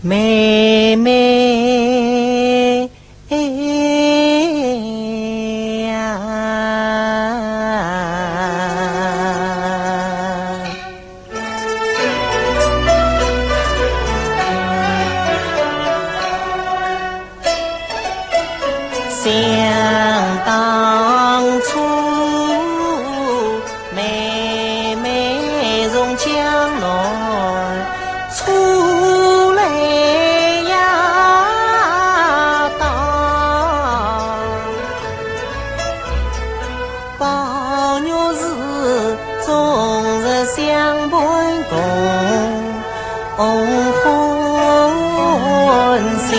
妹妹呀，想当初妹妹从江南出来呀，当包肉是终日相伴共欢笑。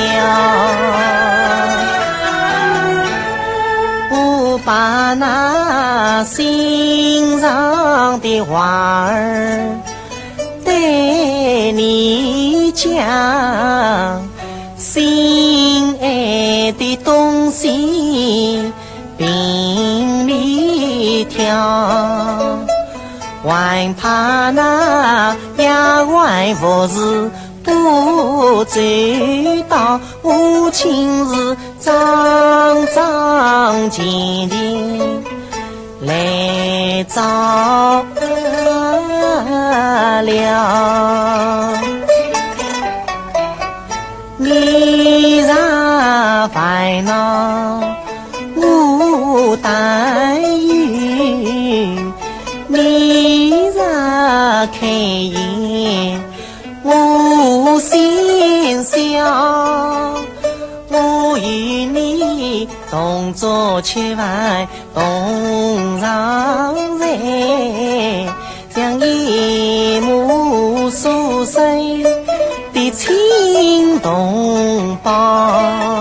把那心上的话儿对你讲，心爱的东西并里挑，还怕那丫鬟服侍不知道，我亲自张张紧紧来找了。你让烦恼我担忧，你让开眼我心笑，我与你同坐吃饭同上菜，像一母所生的亲同胞。